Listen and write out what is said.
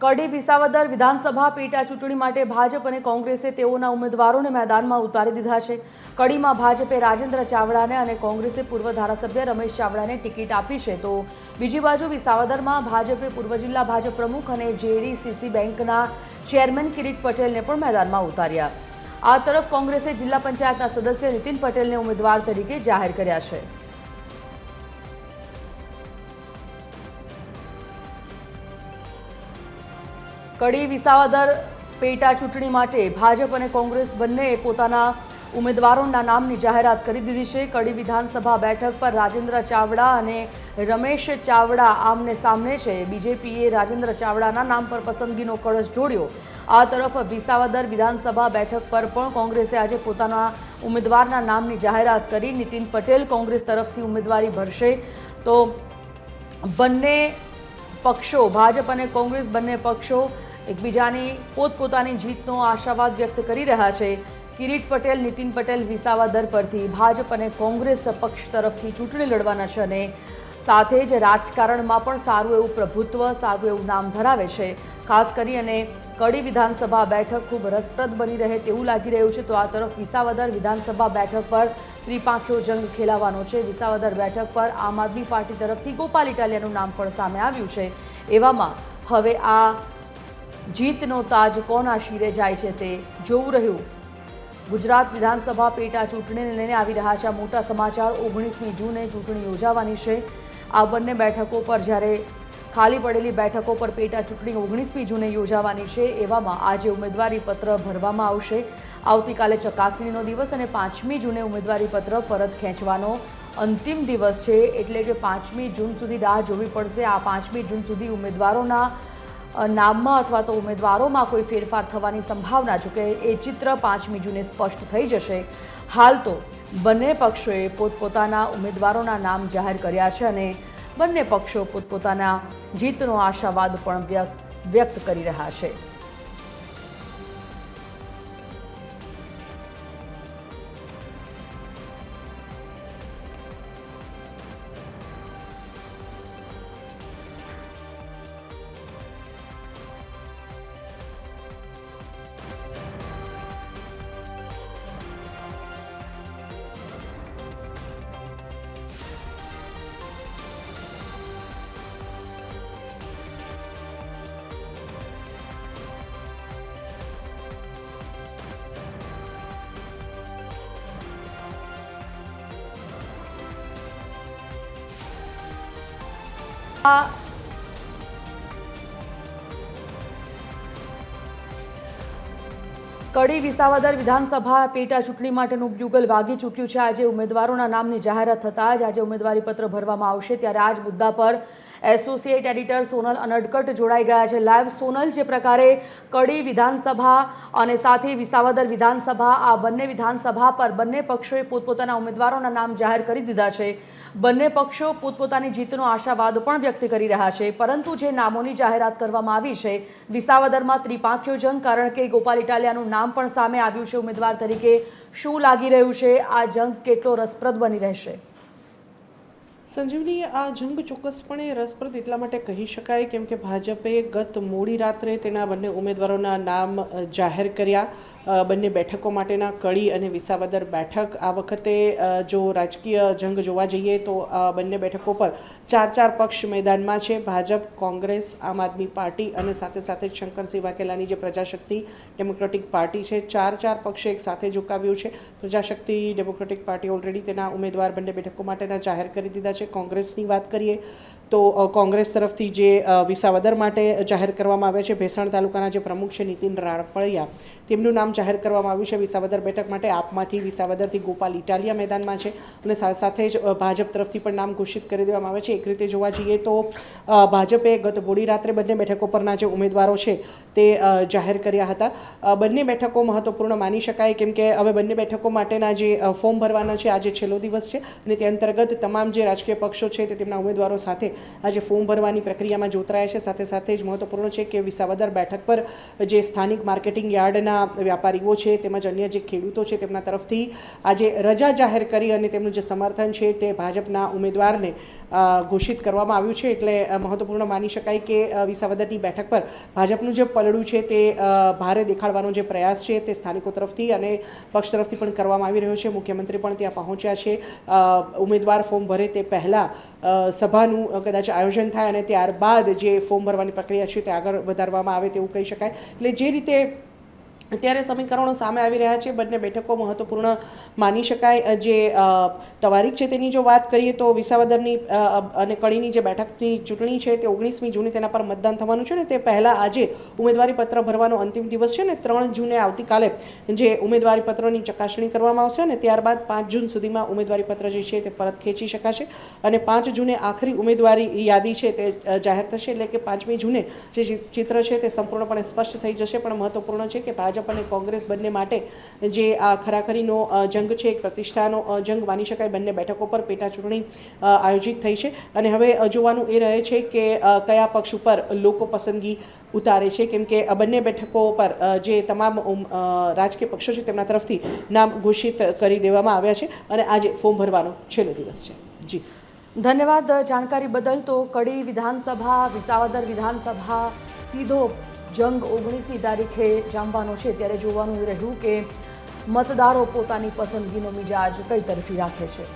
કડી વિસાવદર વિધાનસભા પેટા ચૂંટણી માટે ભાજપ અને કોંગ્રેસે તેઓના ઉમેદવારોને મેદાનમાં ઉતારી દીધા છે। કડીમાં ભાજપે રાજેન્દ્ર ચાવડાને અને કોંગ્રેસે પૂર્વ ધારાસભ્ય રમેશ ચાવડાને ટિકિટ આપી છે, તો બીજી બાજુ વિસાવદરમાં ભાજપે પૂર્વ જિલ્લા ભાજપ પ્રમુખ અને JDCC બેંકના ચેરમેન કિરીટ પટેલને પણ મેદાનમાં ઉતાર્યા। આ તરફ કોંગ્રેસે જિલ્લા પંચાયતના સદસ્ય નીતિન પટેલને ઉમેદવાર તરીકે જાહેર કર્યા છે। કડી વિસાવદર પેટા ચૂંટણી માટે ભાજપ અને કોંગ્રેસ બંનેએ પોતાના ઉમેદવારોના નામની જાહેરાત કરી દીધી છે। કડી વિધાનસભા બેઠક પર રાજેન્દ્ર ચાવડા અને રમેશ ચાવડા આમને સામને છે। બીજેપીએ રાજેન્દ્ર ચાવડાના નામ પર પસંદગીનો કળશ ઢોળ્યો। આ તરફ વિસાવદર વિધાનસભા બેઠક પર પણ કોંગ્રેસે આજે પોતાના ઉમેદવારના નામની જાહેરાત કરી। નીતિન પટેલ કોંગ્રેસ તરફથી ઉમેદવારી ભરશે, તો બંને પક્ષો ભાજપ અને કોંગ્રેસ બંને પક્ષો એકબીજાની પોતપોતાની જીતનો આશાવાદ વ્યક્ત કરી રહ્યા છે। કિરીટ પટેલ, નીતિન પટેલ વિસાવદર પરથી ભાજપ અને કોંગ્રેસ પક્ષ તરફથી ચૂંટણી લડવાના છે અને સાથે જ રાજકારણમાં પણ સારું એવું પ્રભુત્વ, સારું એવું નામ ધરાવે છે। ખાસ કરી અને કડી વિધાનસભા બેઠક ખૂબ રસપ્રદ બની રહે તેવું લાગી રહ્યું છે। તો આ તરફ વિસાવદર વિધાનસભા બેઠક પર ત્રિપાંખીયો જંગ ખેલાવાનો છે। વિસાવદર બેઠક પર આમ આદમી પાર્ટી તરફથી ગોપાલ ઇટાલિયાનું નામ પણ સામે આવ્યું છે। એવામાં હવે આ જીતનો તાજ કોના શિરે જાય છે તે જોવું રહ્યું। ગુજરાત વિધાનસભા પેટા ચૂંટણીને લઈને આવી રહ્યા છે મોટા સમાચાર। 19મી જૂને ચૂંટણી યોજાવાની છે। આ બંને બેઠકો પર જ્યારે ખાલી પડેલી બેઠકો પર પેટા ચૂંટણી 19મી જૂને યોજાવાની છે, એવામાં આજે ઉમેદવારી પત્ર ભરવામાં આવશે। આવતીકાલે ચકાસણીનો દિવસ અને 5મી જૂને ઉમેદવારી પત્ર પરત ખેંચવાનો અંતિમ દિવસ છે, એટલે કે 5મી જૂન સુધી રાહ જોવી પડશે। આ 5મી જૂન સુધી ઉમેદવારોના નામમાં અથવા તો ઉમેદવારોમાં કોઈ ફેરફાર થવાની સંભાવના, જો કે એ ચિત્ર 5મી જૂને સ્પષ્ટ થઈ જશે। હાલ તો બંને પક્ષોએ પોતપોતાના ઉમેદવારોના નામ જાહેર કર્યા છે અને બંને પક્ષો પોતપોતાના જીતનો આશાવાદ પણ વ્યક્ત કરી રહ્યા છે। કડી વિસાવદર વિધાનસભા પેટા ચૂંટણી માટેનું બ્યુગલ વાગી ચૂક્યું છે। આજે ઉમેદવારોના નામની જાહેરાત થતાં જ આજે ઉમેદવારી પત્ર ભરવામાં આવશે। ત્યારે આ જ મુદ્દા પર એસોસિએટ એડિટર સોનલ અનડકટ જોડાઈ ગયા છે। લાઈવ સોનલ, જે પ્રકારે કડી વિધાનસભા અને સાથે વિસાવદર વિધાનસભા, આ બંને વિધાનસભા પર બંને પક્ષોએ પોતપોતાના ઉમેદવારોના નામ જાહેર કરી દીધા છે। બંને પક્ષો પોતપોતાની જીતનો આશાવાદ પણ વ્યક્ત કરી રહ્યા છે, પરંતુ જે નામોની જાહેરાત કરવામાં આવી છે વિસાવદરમાં ત્રિપાંખીયો જંગ, કારણ કે ગોપાલ ઇટાલિયાનું નામ પણ સામે આવ્યું છે ઉમેદવાર તરીકે। શું લાગી રહ્યું છે, આ જંગ કેટલો રસપ્રદ બની રહેશે? સંજીવની, આ જંગ ચોક્કસપણે રસપ્રદ એટલા માટે કહી શકાય કેમ કે ભાજપે ગત મોડી રાત્રે તેના બંને ઉમેદવારોના નામ જાહેર કર્યા। બંને બેઠકો માટેના કડી અને વિસાવદર બેઠક, આ વખતે જો રાજકીય જંગ જોવા જઈએ તો બંને બેઠકો પર 4 પક્ષ મેદાનમાં છે। ભાજપ, કોંગ્રેસ, આમ આદમી પાર્ટી અને સાથે સાથે શંકરસિંહ વાઘેલાની જે પ્રજાશક્તિ ડેમોક્રેટિક પાર્ટી છે, 4 પક્ષે એક સાથે ઝુકાવ્યું છે। પ્રજાશક્તિ ડેમોક્રેટિક પાર્ટી ઓલરેડી તેના ઉમેદવાર બંને બેઠકો માટેના જાહેર કરી દીધા છે। કોંગ્રેસની વાત કરીએ તો કોંગ્રેસ તરફથી જે વિસાવદર માટે જાહેર કરવામાં આવ્યા છે, ભેસાણ તાલુકાના જે પ્રમુખ છે નીતિન રાણપળિયા, તેમનું નામ જાહેર કરવામાં આવ્યું છે વિસાવદર બેઠક માટે। આપમાંથી વિસાવદરથી ગોપાલ ઇટાલિયા મેદાનમાં છે અને સાથે જ ભાજપ તરફથી પણ નામ ઘોષિત કરી દેવામાં આવે છે। એક રીતે જોવા જઈએ તો ભાજપે ગત મોડી રાત્રે બંને બેઠકો પરના જે ઉમેદવારો છે તે જાહેર કર્યા હતા। બંને બેઠકો મહત્વપૂર્ણ માની શકાય કેમ કે હવે બંને બેઠકો માટેના જે ફોર્મ ભરવાના છે, આજે છેલ્લો દિવસ છે અને તે અંતર્ગત તમામ જે રાજકીય પક્ષો છે તે તેમના ઉમેદવારો સાથે આજે ફોર્મ ભરવાની પ્રક્રિયામાં જોતરાયા છે। સાથે જ મહત્વપૂર્ણ છે કે વિસાવદર બેઠક પર જે સ્થાનિક માર્કેટિંગ યાર્ડના વ્યાપારીઓ છે તેમજ અન્ય જે ખેડૂતો છે તેમના તરફથી આજે રજા જાહેર કરી અને તેમનું જે સમર્થન છે તે ભાજપના ઉમેદવારને ઘોષિત કરવામાં આવ્યું છે. એટલે મહત્વપૂર્ણ માની શકાય કે વિસાવદરની બેઠક પર ભાજપનું જે પલડું છે તે ભારે દેખાડવાનો જે પ્રયાસ છે તે સ્થાનિકો તરફથી અને પક્ષ તરફથી પણ કરવામાં આવી રહ્યો છે. મુખ્યમંત્રી પણ ત્યાં પહોંચ્યા છે. ઉમેદવાર ફોર્મ ભરે તે પહેલાં સભાનું કદાચ આયોજન થાય અને ત્યારબાદ જે ફોર્મ ભરવાની પ્રક્રિયા છે તે આગળ વધારવામાં આવે તેવું કહી શકાય. એટલે જે રીતે અત્યારે સમીકરણો સામે આવી રહ્યા છે, બંને બેઠકો મહત્વપૂર્ણ માની શકાય. જે તારીખ છે તેની જો વાત કરીએ તો વિસાવદરની અને કડીની જે બેઠકની ચૂંટણી છે તે 19મી જૂને તેના પર મતદાન થવાનું છે ને તે પહેલાં આજે ઉમેદવારી પત્ર ભરવાનો અંતિમ દિવસ છે ને 3 જૂને આવતીકાલે જે ઉમેદવારી પત્રોની ચકાસણી કરવામાં આવશે અને ત્યારબાદ 5 જૂન સુધીમાં ઉમેદવારી પત્ર જે છે તે પરત ખેંચી શકાશે અને 5 જૂને આખરી ઉમેદવારી યાદી છે તે જાહેર થશે. એટલે કે 5મી જૂને જે ચિત્ર છે તે સંપૂર્ણપણે સ્પષ્ટ થઈ જશે. પણ મહત્વપૂર્ણ છે કે ભાજપ અને કોંગ્રેસ બંને માટે જે આ ખરાખરીનો જંગ છે, એક પ્રતિષ્ઠાનો જંગ માની શકાય. બંને બેઠકો પર પેટા ચૂંટણી આયોજિત થઈ છે અને હવે જોવાનું એ રહે છે કે કયા પક્ષ ઉપર લોકો પસંદગી ઉતારે છે, કેમ કે બંને બેઠકો પર જે તમામ રાજકીય પક્ષો છે તેમના તરફથી નામ ઘોષિત કરી દેવામાં આવ્યા છે અને આજે ફોર્મ ભરવાનો છેલ્લો દિવસ છે. જી ધન્યવાદ જાણકારી બદલ. તો કડી વિધાનસભા, વિસાવદર વિધાનસભા સીધો જંગ 19મી તારીખે જામવાનો છે. ત્યારે જોવાનું રહ્યું કે મતદારો પોતાની પસંદગીનો મિજાજ કઈ તરફી રાખે છે.